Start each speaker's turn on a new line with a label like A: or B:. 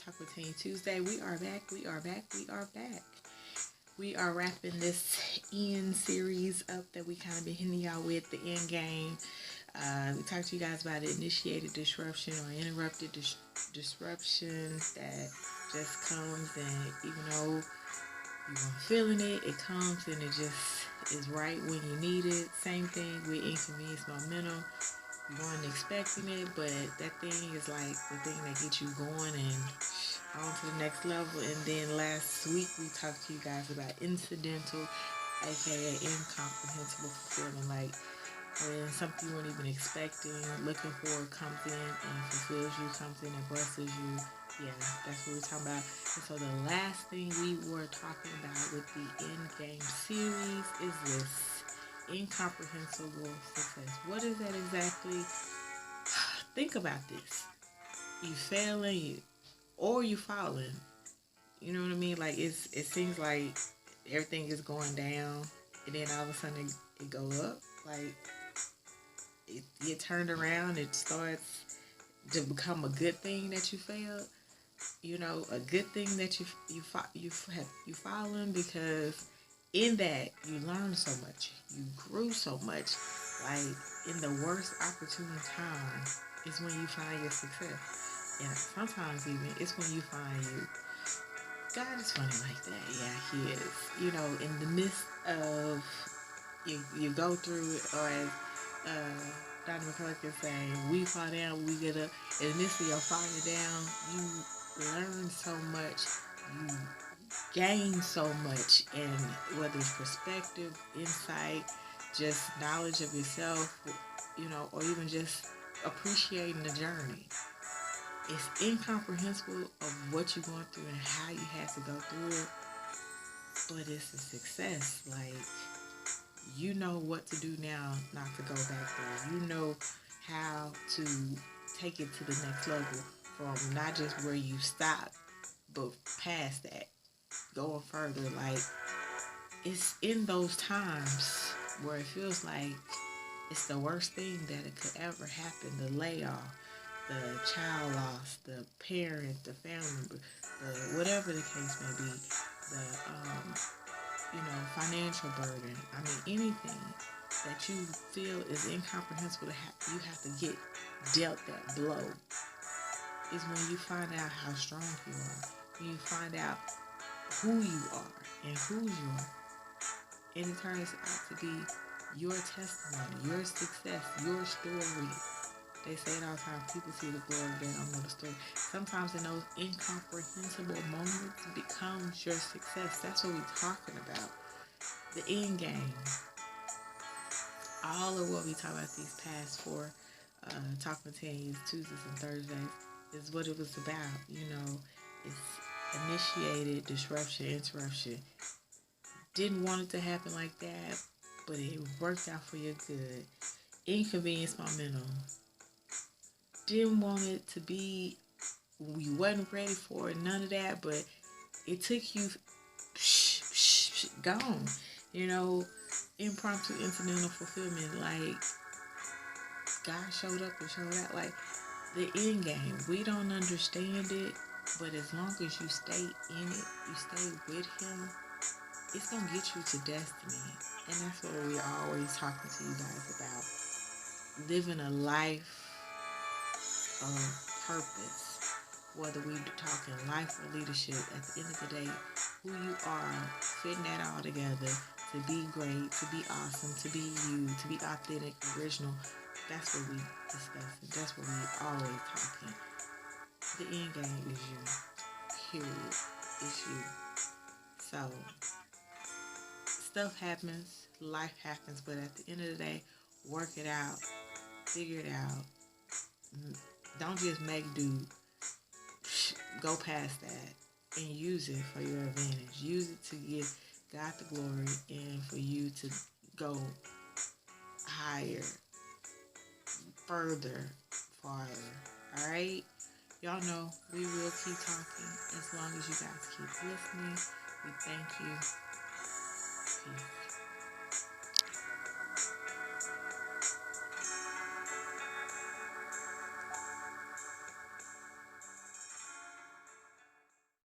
A: Talk with Tanya Tuesday. We are back. We are back. We are back. We are wrapping this end series up that we kind of been hitting y'all with, the end game. We talked to you guys about initiated disruption or interrupted disruption that just comes, and even though you weren't feeling it, it comes and it just is right when you need it. Same thing with inconvenience momentum. You weren't expecting it, but that thing is like the thing that gets you going and on to the next level. And then last week we talked to you guys about incidental, aka incomprehensible fulfillment, like when something you weren't even expecting, looking for, comes in and fulfills you, comes in and blesses you. Yeah, that's what we're talking about. And so the last thing we were talking about with the end game series is this incomprehensible success. What is that exactly? Think about this. You failing, or you falling. You know what I mean? Like it seems like everything is going down, and then all of a sudden it go up. Like it get turned around. It starts to become a good thing that you failed. You know, a good thing that you fallen, because in that you learned so much, you grew so much. Like in the worst opportune time is when you find your success, and sometimes even it's when you find you. God is funny like that. Yeah, He is. You know, in the midst of you go through it, or as Dr. McCullough is saying, we fall down, we get up. In the midst of your falling down, you learn so much, you gain so much, and whether it's perspective, insight, just knowledge of yourself, you know, or even just appreciating the journey. It's incomprehensible of what you're going through and how you had to go through it, but it's a success. Like, you know what to do now not to go back there. You know how to take it to the next level from not just where you stopped, but past that, going further. Like, it's in those times where it feels like it's the worst thing that it could ever happen. The layoff, the child loss, the parent, the family member, the whatever the case may be, the financial burden. I mean, anything that you feel is incomprehensible you have to get dealt that blow, is when you find out how strong you are. When you find out who you are and whose you are. And it turns out to be your testimony, your success, your story. They say it all the time, people see the glory, they don't know the story. Sometimes in those incomprehensible moments becomes your success. That's what we're talking about. The end game. All of what we talk about these past four Talk with Tanya Tuesdays and Thursdays is what it was about. You know, it's initiated disruption, interruption. Didn't want it to happen like that, but it worked out for your good. Inconvenience momentum. Didn't want it to be, we wasn't ready for it, none of that, but it took you gone. You know, impromptu incidental fulfillment. Like, God showed up and showed out. Like, the end game, we don't understand it, but as long as you stay in it, you stay with Him, it's going to get you to destiny. And that's what we're always talking to you guys about. Living a life of purpose. Whether we're talking life or leadership, at the end of the day, who you are, fitting that all together, to be great, to be awesome, to be you, to be authentic, original. That's what we discuss. That's what we always talking. The end game is you. Period. It's you. So, stuff happens, life happens, but at the end of the day, work it out, figure it out. Don't just make do. Go past that and use it for your advantage. Use it to give God the glory and for you to go higher, further, farther. Alright? Y'all know we will keep talking as long as you guys keep listening. We thank you.